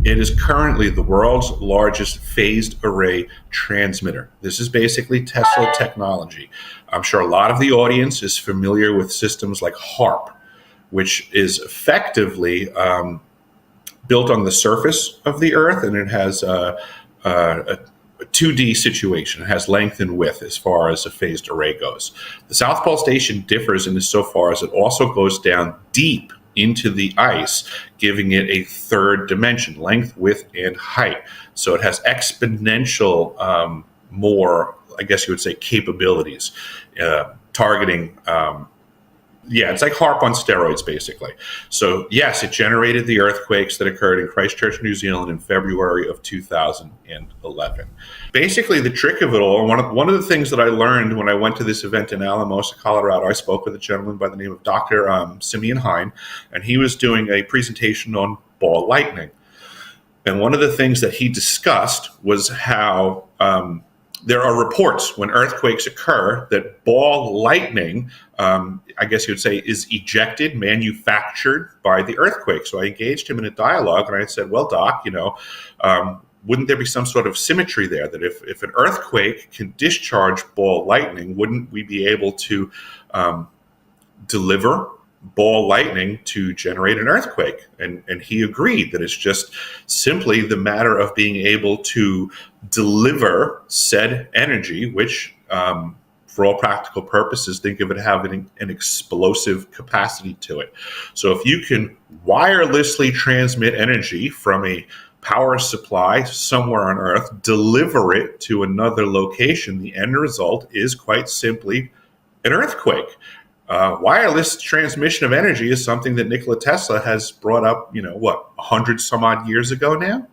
It is currently the world's largest phased array transmitter. This is basically Tesla technology. I'm sure a lot of the audience is familiar with systems like HARP, which is effectively built on the surface of the Earth, and it has a 2D situation. It has length and width as far as a phased array goes. The South Pole Station differs in so far as it also goes down deep into the ice, giving it a third dimension, length, width, and height. So it has exponential more, I guess you would say, capabilities, targeting. It's like HARP on steroids, basically. So, yes, it generated the earthquakes that occurred in Christchurch, New Zealand in February of 2011. Basically, the trick of it all, one of the things that I learned when I went to this event in Alamosa, Colorado, I spoke with a gentleman by the name of Dr. Simeon Hine, and he was doing a presentation on ball lightning. And one of the things that he discussed was how there are reports when earthquakes occur that ball lightning, I guess you would say, is ejected, manufactured by the earthquake. So I engaged him in a dialogue, and I said, well, Doc, wouldn't there be some sort of symmetry there, that if an earthquake can discharge ball lightning, wouldn't we be able to deliver ball lightning to generate an earthquake? And he agreed that it's just simply the matter of being able to deliver said energy, which for all practical purposes, think of it having an explosive capacity to it. So if you can wirelessly transmit energy from a power supply somewhere on Earth, deliver it to another location, the end result is quite simply an earthquake. Wireless transmission of energy is something that Nikola Tesla has brought up, 100 some odd years ago now.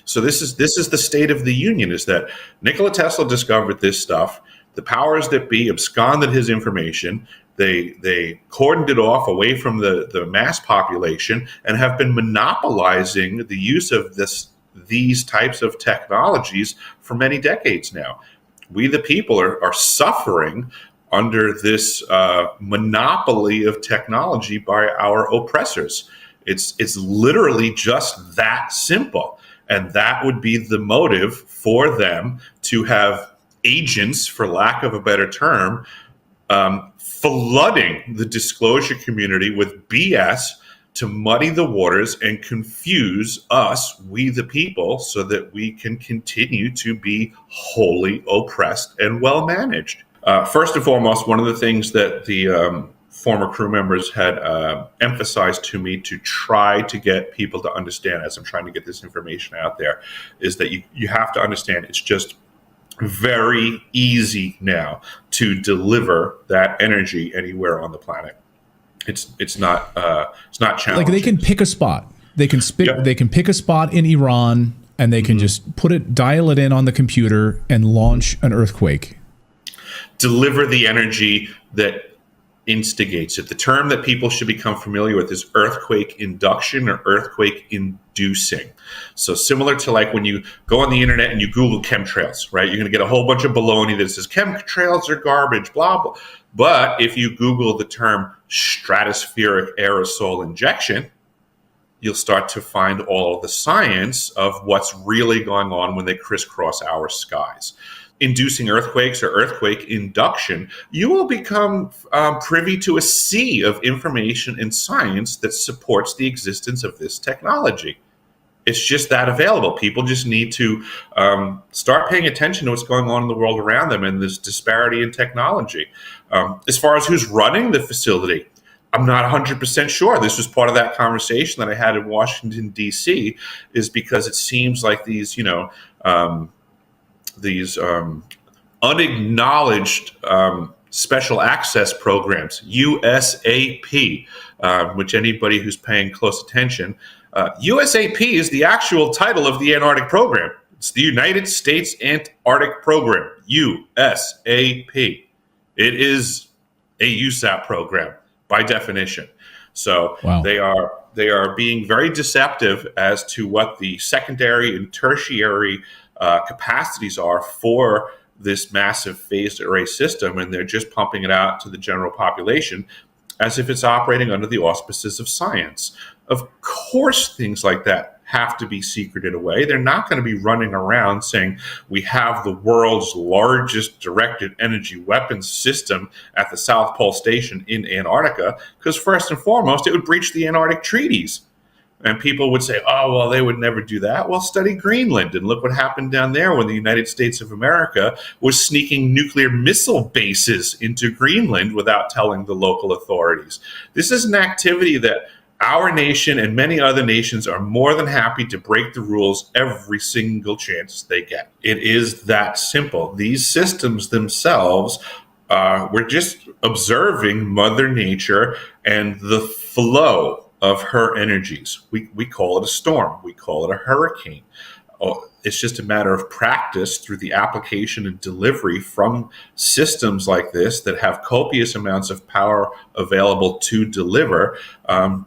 So this is the state of the union, is that Nikola Tesla discovered this stuff. The powers that be absconded his information. They cordoned it off away from the mass population and have been monopolizing the use of these types of technologies for many decades now. We, the people, are suffering under this monopoly of technology by our oppressors. It's literally just that simple. And that would be the motive for them to have agents, for lack of a better term, flooding the disclosure community with BS to muddy the waters and confuse us, we the people, so that we can continue to be wholly oppressed and well managed. First and foremost, one of the things that the former crew members had emphasized to me to try to get people to understand as I'm trying to get this information out there is that you have to understand it's just very easy now to deliver that energy anywhere on the planet. It's not challenging. Like they can pick a spot. They can They can pick a spot in Iran and they can just dial it in on the computer and launch an earthquake. Deliver the energy that instigates it. The term that people should become familiar with is earthquake induction or earthquake inducing. So similar to like when you go on the internet and you Google chemtrails, right? You're going to get a whole bunch of baloney that says chemtrails are garbage, blah, blah. But if you Google the term stratospheric aerosol injection, you'll start to find all of the science of what's really going on when they crisscross our skies. Inducing earthquakes or earthquake induction, you will become privy to a sea of information and science that supports the existence of this technology. It's just that available. People just need to start paying attention to what's going on in the world around them and this disparity in technology. As far as who's running the facility, I'm not 100% sure. This was part of that conversation that I had in Washington, D.C., is because it seems like these unacknowledged special access programs, USAP, which anybody who's paying close attention, USAP is the actual title of the Antarctic program. It's the United States Antarctic Program, USAP. It is a USAP program by definition. So wow. They are being very deceptive as to what the secondary and tertiary capacities are for this massive phased array system, and they're just pumping it out to the general population as if it's operating under the auspices of science. Of course, things like that have to be secreted away. They're not going to be running around saying we have the world's largest directed energy weapons system at the South Pole Station in Antarctica, because first and foremost, it would breach the Antarctic treaties. And people would say, oh, well, they would never do that. Well, study Greenland and look what happened down there when the United States of America was sneaking nuclear missile bases into Greenland without telling the local authorities. This is an activity that our nation and many other nations are more than happy to break the rules every single chance they get. It is that simple. These systems themselves, we're just observing Mother Nature and the flow of her energies. We call it a storm. We call it a hurricane. It's just a matter of practice through the application and delivery from systems like this that have copious amounts of power available to deliver.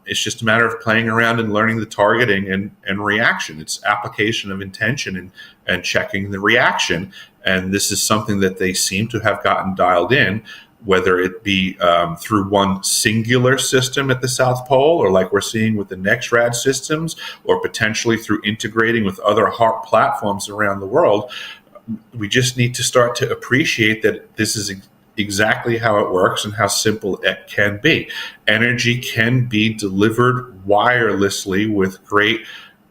It's just a matter of playing around and learning the targeting and reaction. It's application of intention and checking the reaction. And this is something that they seem to have gotten dialed in, whether it be through one singular system at the South Pole, or like we're seeing with the NextRad systems, or potentially through integrating with other HARP platforms around the world. We just need to start to appreciate that this is exactly how it works and how simple it can be. Energy can be delivered wirelessly with great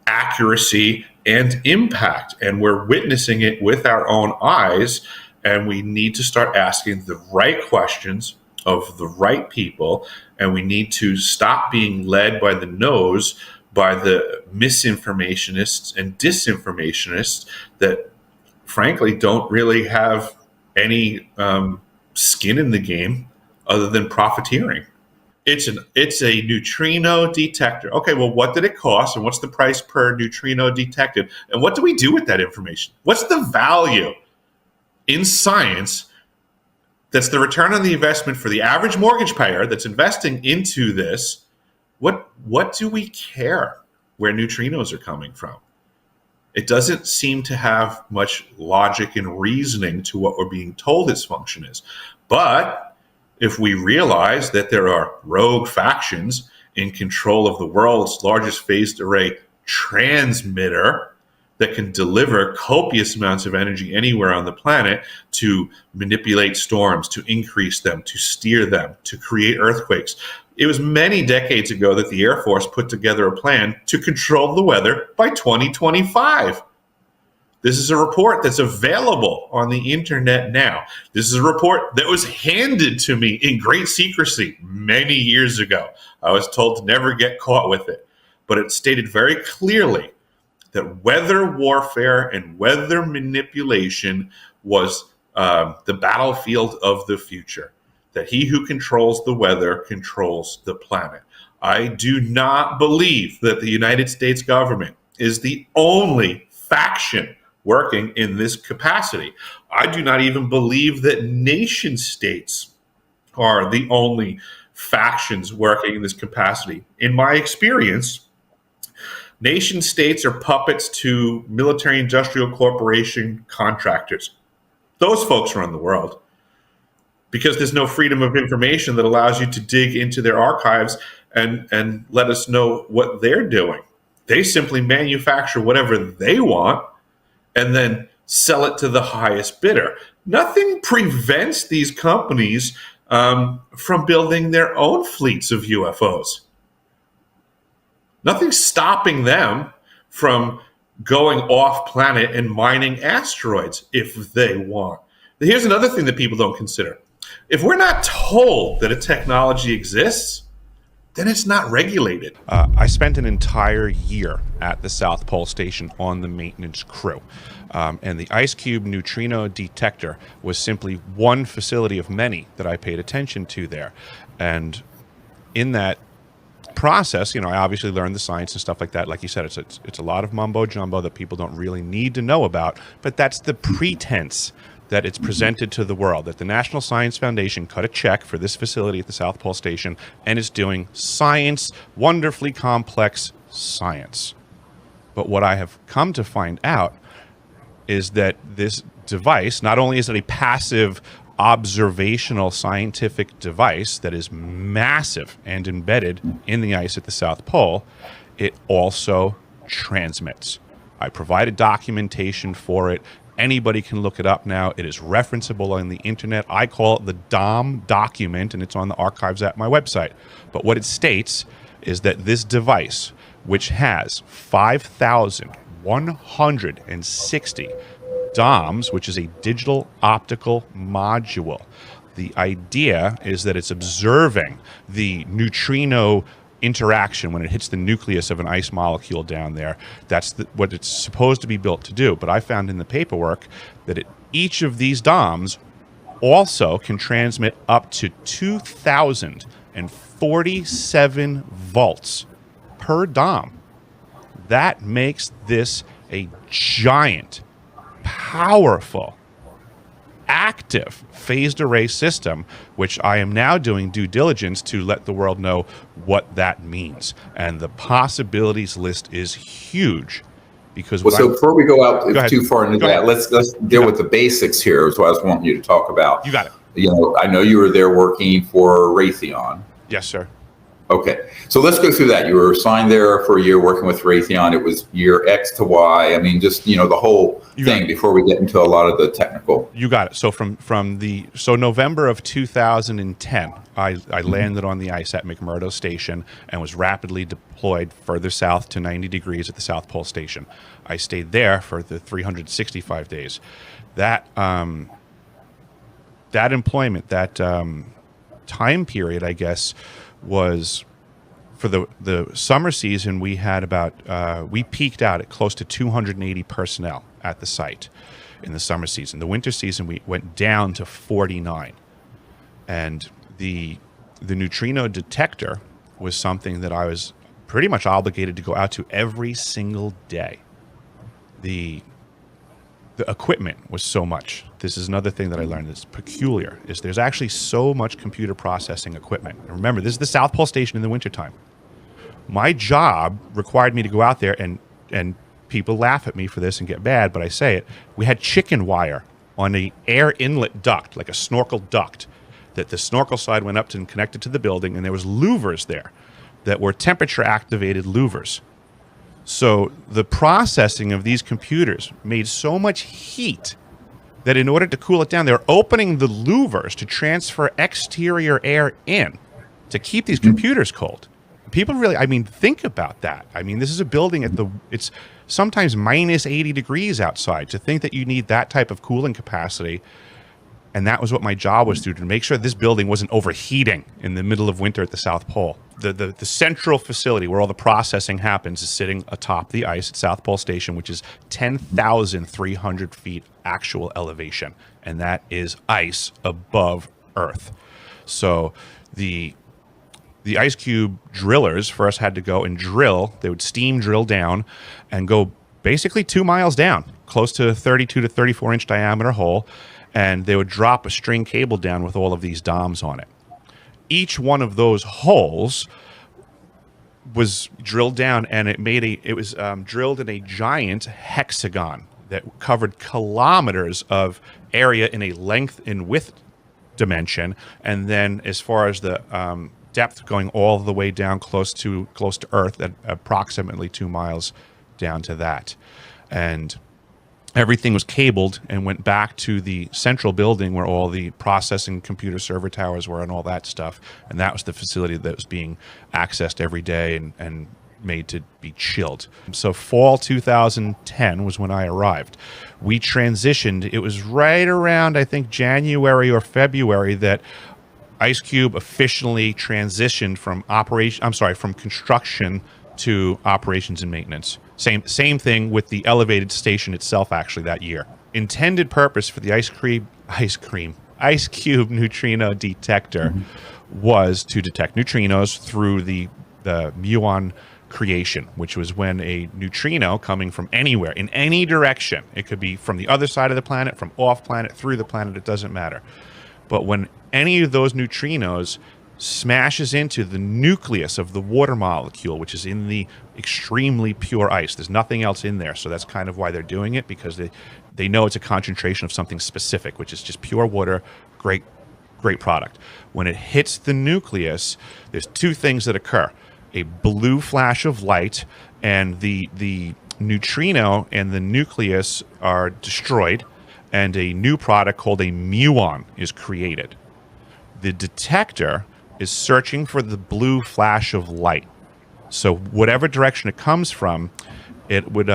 accuracy and impact, and we're witnessing it with our own eyes. And we need to start asking the right questions of the right people. And we need to stop being led by the nose by the misinformationists and disinformationists that, frankly, don't really have any skin in the game other than profiteering. It's a neutrino detector. Okay, well, what did it cost? And what's the price per neutrino detected? And what do we do with that information? What's the value in science that's the return on the investment for the average mortgage payer that's investing into this? What do we care where neutrinos are coming from? It doesn't seem to have much logic and reasoning to what we're being told its function is. But if we realize that there are rogue factions in control of the world's largest phased array transmitter that can deliver copious amounts of energy anywhere on the planet to manipulate storms, to increase them, to steer them, to create earthquakes. It was many decades ago that the Air Force put together a plan to control the weather by 2025. This is a report that's available on the internet now. This is a report that was handed to me in great secrecy many years ago. I was told to never get caught with it. But it stated very clearly that weather warfare and weather manipulation was the battlefield of the future, that he who controls the weather controls the planet. I do not believe that the United States government is the only faction working in this capacity. I do not even believe that nation states are the only factions working in this capacity. In my experience, nation states are puppets to military industrial corporation contractors. Those folks run the world because there's no freedom of information that allows you to dig into their archives and let us know what they're doing. They simply manufacture whatever they want and then sell it to the highest bidder. Nothing prevents these companies from building their own fleets of UFOs. Nothing's stopping them from going off planet and mining asteroids if they want. Here's another thing that people don't consider. If we're not told that a technology exists, then it's not regulated. I spent an entire year at the South Pole Station on the maintenance crew. And the Ice Cube neutrino detector was simply one facility of many that I paid attention to there. And in that process, I obviously learned the science and stuff like that. Like you said, it's a lot of mumbo jumbo that people don't really need to know about, but that's the pretense that it's presented to the world, that the National Science Foundation cut a check for this facility at the South Pole Station and is doing science, wonderfully complex science. But what I have come to find out is that this device, not only is it a passive observational scientific device that is massive and embedded in the ice at the South Pole, it also transmits. I provided documentation for it. Anybody can look it up now. It is referenceable on the internet. I call it the DOM document, and it's on the archives at my website. But what it states is that this device, which has 5,160 DOMs, which is a digital optical module, the idea is that it's observing the neutrino interaction when it hits the nucleus of an ice molecule down there. That's what it's supposed to be built to do. But I found in the paperwork that each of these DOMs also can transmit up to 2,047 volts per DOM. That makes this a giant, powerful, active phased array system, which I am now doing due diligence to let the world know what that means. And the possibilities list is huge. Because so before we go out too far into that, ahead. let's deal with the basics here, is what I was wanting you to talk about. You got it. I know you were there working for Raytheon. Yes, sir. Okay, so let's go through that. You were assigned there for a year working with Raytheon. It was year X to Y. I mean, just the whole thing before we get into a lot of the technical. You got it. So from November of 2010, I landed on the ice at McMurdo Station and was rapidly deployed further south to 90 degrees at the South Pole Station. I stayed there for the 365 days. That employment, that time period, I guess, was for the summer season. We had we peaked out at close to 280 personnel at the site in the summer season. The winter season, we went down to 49. And the neutrino detector was something that I was pretty much obligated to go out to every single day. The equipment was so much. This is another thing that I learned that's peculiar, is there's actually so much computer processing equipment. And remember, this is the South Pole Station in the wintertime. My job required me to go out there, and people laugh at me for this and get mad, but I say it. We had chicken wire on an air inlet duct, like a snorkel duct, that the snorkel side went up to and connected to the building, and there was louvers there that were temperature-activated louvers. So the processing of these computers made so much heat that in order to cool it down, they were opening the louvers to transfer exterior air in to keep these computers cold. People really, think about that. This is a building it's sometimes minus 80 degrees outside. To think that you need that type of cooling capacity, and that was what my job was to make sure this building wasn't overheating in the middle of winter at the South Pole. The central facility where all the processing happens is sitting atop the ice at South Pole Station, which is 10,300 feet actual elevation, and that is ice above Earth. So the ice cube drillers first had to go and drill. They would steam drill down and go basically 2 miles down, close to 32 to 34 inch diameter hole, and they would drop a string cable down with all of these DOMs on it. Each one of those holes was drilled down, and it was drilled in a giant hexagon that covered kilometers of area in a length and width dimension, and then as far as the depth, going all the way down close to Earth at approximately 2 miles down to that. And everything was cabled and went back to the central building where all the processing computer server towers were and all that stuff. And that was the facility that was being accessed every day and made to be chilled. So fall 2010 was when I arrived. We transitioned. It was right around, I think, January or February that IceCube officially transitioned from construction to operations and maintenance. Same thing with the elevated station itself, actually, that year. Intended purpose for the IceCube neutrino detector was to detect neutrinos through the muon creation, which was when a neutrino coming from anywhere, in any direction, it could be from the other side of the planet, from off planet, through the planet, it doesn't matter. But when any of those neutrinos smashes into the nucleus of the water molecule, which is in the extremely pure ice. There's nothing else in there, so that's kind of why they're doing it, because they know it's a concentration of something specific, which is just pure water, great product. When it hits the nucleus, there's two things that occur. a blue flash of light, and the neutrino and the nucleus are destroyed, and a new product called a muon is created. The detector is searching for the blue flash of light. So whatever direction it comes from, it would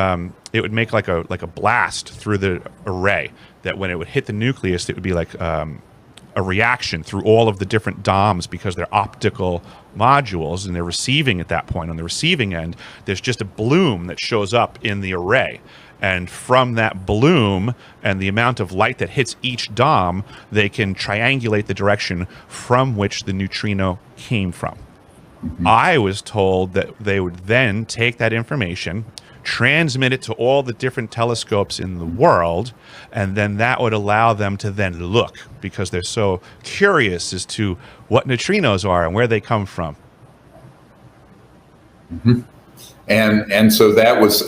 make like a blast through the array. That when it would hit the nucleus, it would be like a reaction through all of the different DOMs, because they're optical modules and they're receiving at that point. On the receiving end, there's just a bloom that shows up in the array. And from that bloom and the amount of light that hits each DOM, they can triangulate the direction from which the neutrino came from. I was told that they would then take that information, transmit it to all the different telescopes in the world, and then that would allow them to then look, because they're so curious as to what neutrinos are and where they come from. And so that was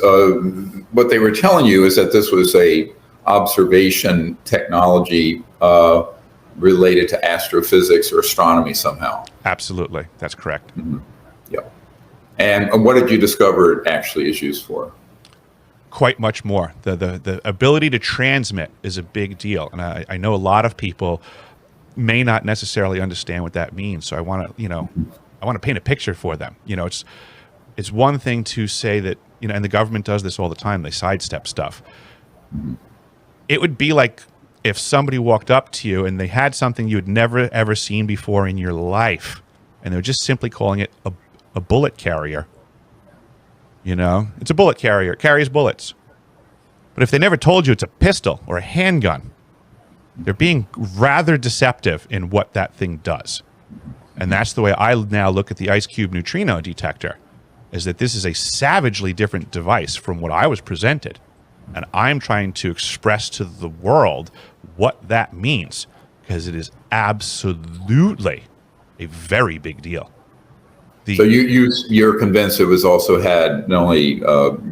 what they were telling you, is that this was a observation technology related to astrophysics or astronomy somehow. Absolutely, that's correct. Yeah. And what did you discover it actually is used for? Quite much more. The ability to transmit is a big deal, and I know a lot of people may not necessarily understand what that means. So I want to paint a picture for them. It's one thing to say that, and the government does this all the time. They sidestep stuff. It would be like if somebody walked up to you and they had something you had never ever seen before in your life, and they were just simply calling it a bullet carrier. It's a bullet carrier. It carries bullets. But if they never told you it's a pistol or a handgun, they're being rather deceptive in what that thing does. And that's the way I now look at the IceCube neutrino detector, is that this is a savagely different device from what I was presented. And I'm trying to express to the world what that means, because it is absolutely a very big deal. So you're convinced it was also had not only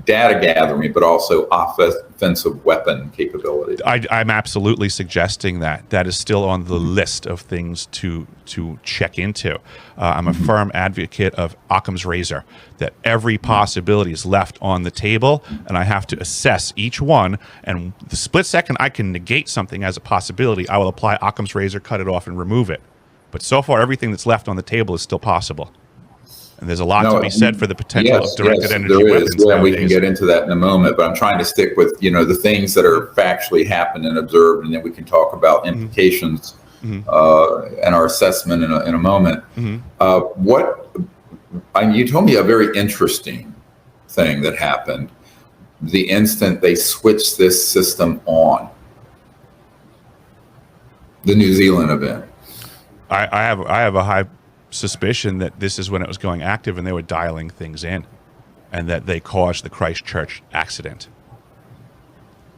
data gathering, but also offensive weapon capability. I'm absolutely suggesting that is still on the list of things to check into. I'm a firm advocate of Occam's razor, that every possibility is left on the table, and I have to assess each one. And the split second I can negate something as a possibility, I will apply Occam's razor, cut it off, and remove it. But so far, everything that's left on the table is still possible. And there's a lot to be said for the potential of directed energy weapons. Yeah, we can get into that in a moment, but I'm trying to stick with the things that are factually happened and observed, and then we can talk about implications and our assessment in a moment. You told me a very interesting thing that happened the instant they switched this system on. The New Zealand event. I have a high suspicion that this is when it was going active and they were dialing things in, and that they caused the Christchurch accident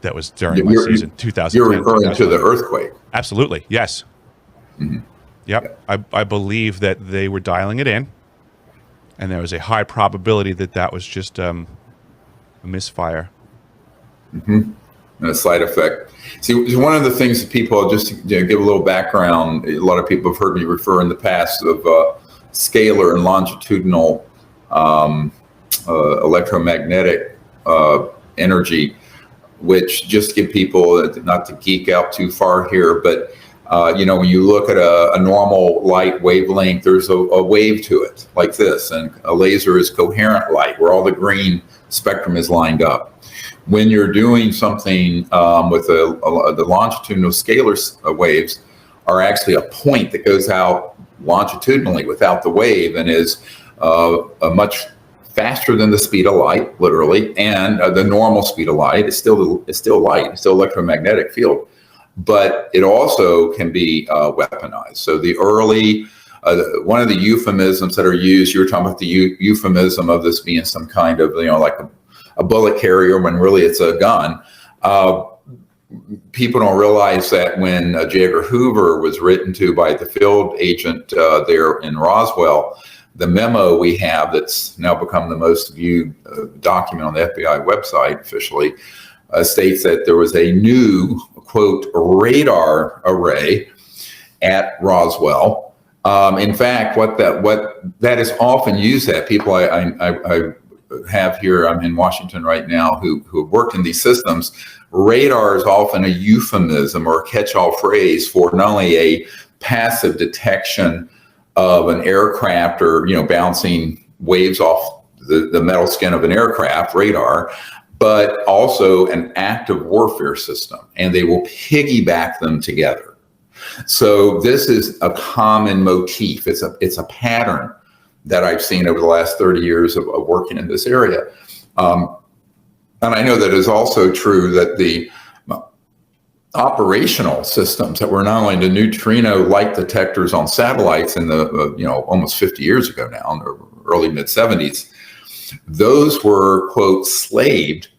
that was during my season 2010. You're referring to the earthquake. Absolutely, yes. Yep. I believe that they were dialing it in, and there was a high probability that was just a misfire. And a side effect. See, one of the things that people, just to give a little background, a lot of people have heard me refer in the past of scalar and longitudinal electromagnetic energy, which, just to give people, not to geek out too far here, but when you look at a normal light wavelength, there's a wave to it like this, and a laser is coherent light where all the green spectrum is lined up. When you're doing something with the longitudinal scalar waves are actually a point that goes out longitudinally without the wave, and is much faster than the speed of light, literally, and the normal speed of light is still light, it's still electromagnetic field, but it also can be weaponized. So the early one of the euphemisms that are used, you were talking about the euphemism of this being some kind of like a bullet carrier, when really it's a gun. People don't realize that when J. Edgar Hoover was written to by the field agent there in Roswell, the memo we have that's now become the most viewed document on the FBI website officially states that there was a new, quote, radar array at Roswell In fact, what that is often used at, people I have here, I'm in Washington right now, who have worked in these systems, radar is often a euphemism or a catch-all phrase for not only a passive detection of an aircraft or, bouncing waves off the metal skin of an aircraft, radar, but also an active warfare system, and they will piggyback them together. So this is a common motif. It's a pattern that I've seen over the last 30 years of working in this area. And I know that it's also true that the operational systems that were not only the neutrino light detectors on satellites in the, almost 50 years ago now, in the early mid-70s, those were, quote, slaved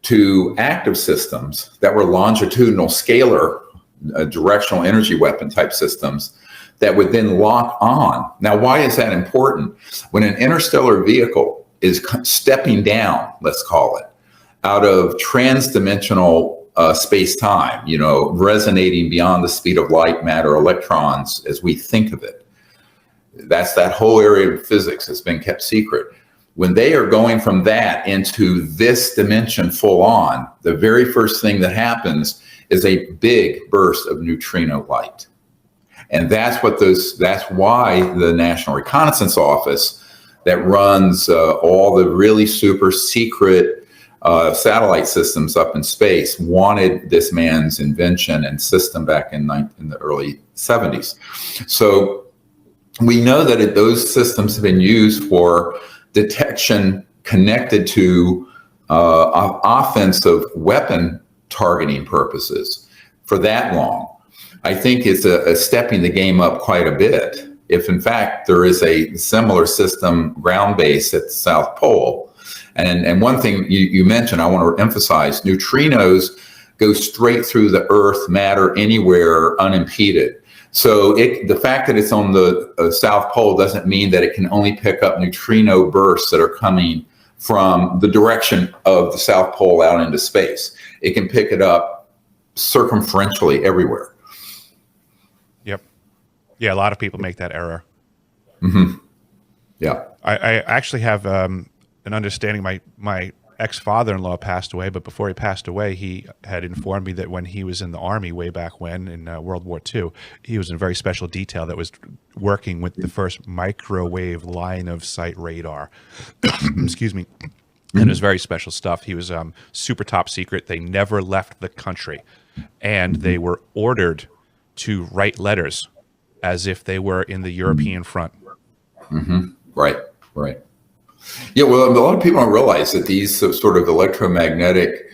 to active systems that were longitudinal scalar directional energy weapon type systems that would then lock on. Now, why is that important? When an interstellar vehicle is stepping down, let's call it, out of transdimensional space-time, resonating beyond the speed of light, matter, electrons as we think of it. That's that whole area of physics that's been kept secret. When they are going from that into this dimension full on, the very first thing that happens is a big burst of neutrino light. And that's why the National Reconnaissance Office that runs all the really super secret satellite systems up in space wanted this man's invention and system back in the early 70s. So we know that those systems have been used for detection connected to offensive weapon targeting purposes for that long. I think it's a stepping the game up quite a bit. If in fact there is a similar system ground-based at the South Pole. And one thing you mentioned, I want to emphasize, neutrinos go straight through the Earth, matter, anywhere unimpeded. So the fact that it's on the South Pole doesn't mean that it can only pick up neutrino bursts that are coming from the direction of the South Pole out into space. It can pick it up circumferentially everywhere. Yep. Yeah, a lot of people make that error. Mm-hmm. Yeah. I actually have an understanding. My ex-father-in-law passed away, but before he passed away, he had informed me that when he was in the Army way back when, in World War II, he was in a very special detail that was working with the first microwave line-of-sight radar. Excuse me. And it was very special stuff. He was super top secret. They never left the country. And they were ordered to write letters as if they were in the European front. Mm-hmm. Right. Yeah, well, a lot of people don't realize that these sort of electromagnetic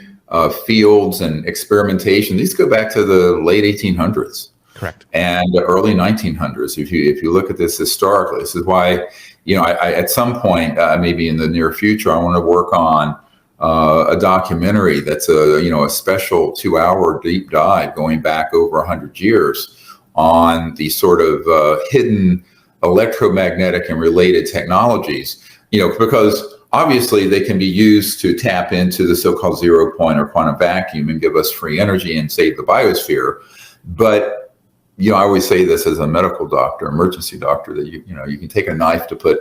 fields and experimentation, these go back to the late 1800s. Correct. And the early 1900s. If you look at this historically, this is why, I at some point, maybe in the near future, I want to work on a documentary that's a special 2-hour deep dive going back over 100 years on the sort of hidden electromagnetic and related technologies. Because obviously they can be used to tap into the so-called 0 point or quantum vacuum and give us free energy and save the biosphere. But, I always say this as a medical doctor, emergency doctor, that you can take a knife to put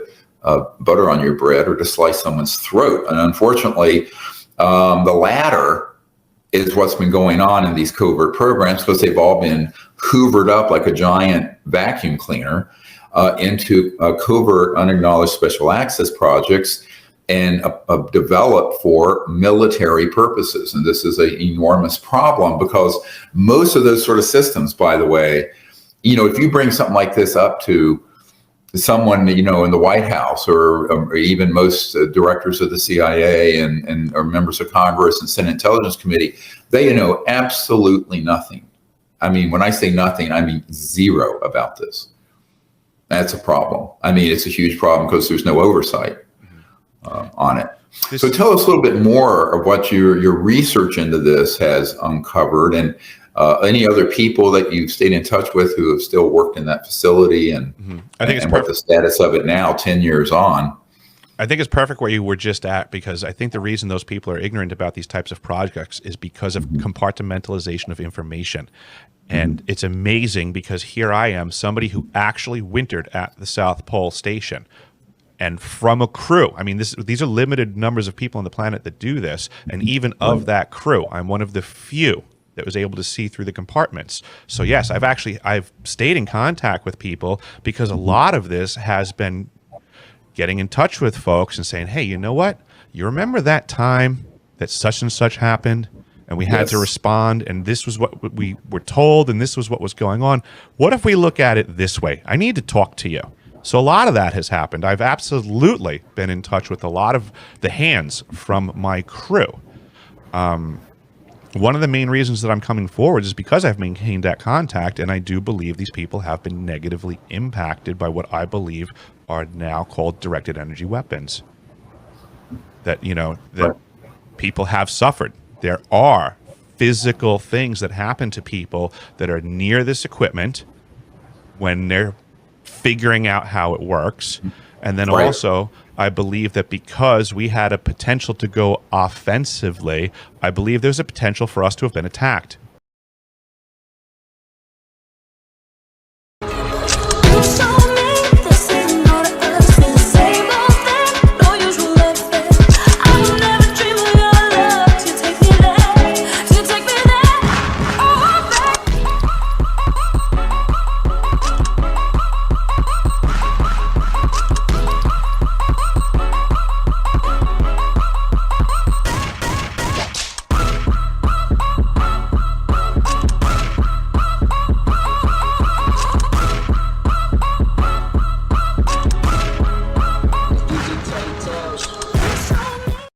butter on your bread or to slice someone's throat. And unfortunately, the latter is what's been going on in these covert programs, because they've all been hoovered up like a giant vacuum cleaner into covert unacknowledged special access projects and developed for military purposes. And this is an enormous problem, because most of those sort of systems, by the way, if you bring something like this up to someone, in the White House or even most directors of the CIA and or members of Congress and Senate Intelligence Committee, they know absolutely nothing. I mean, when I say nothing, I mean zero about this. That's a problem. I mean, it's a huge problem because there's no oversight on it. So tell us a little bit more of what your research into this has uncovered, and any other people that you've stayed in touch with who have still worked in that facility, and I think and what the status of it now, 10 years on. I think it's perfect where you were just at, because I think the reason those people are ignorant about these types of projects is because of compartmentalization of information. And it's amazing because here I am, somebody who actually wintered at the South Pole Station. And from a crew, I mean, these are limited numbers of people on the planet that do this. And even of that crew, I'm one of the few that was able to see through the compartments. So yes, I've stayed in contact with people, because a lot of this has been getting in touch with folks and saying, hey, you know what? You remember that time that such and such happened and we had to respond, and this was what we were told, and this was what was going on. What if we look at it this way? I need to talk to you. So a lot of that has happened. I've absolutely been in touch with a lot of the hands from my crew. One of the main reasons that I'm coming forward is because I've maintained that contact, and I do believe these people have been negatively impacted by what I believe are now called directed energy weapons. That, that people have suffered. There are physical things that happen to people that are near this equipment when they're figuring out how it works. And then also, I believe that because we had a potential to go offensively, I believe there's a potential for us to have been attacked.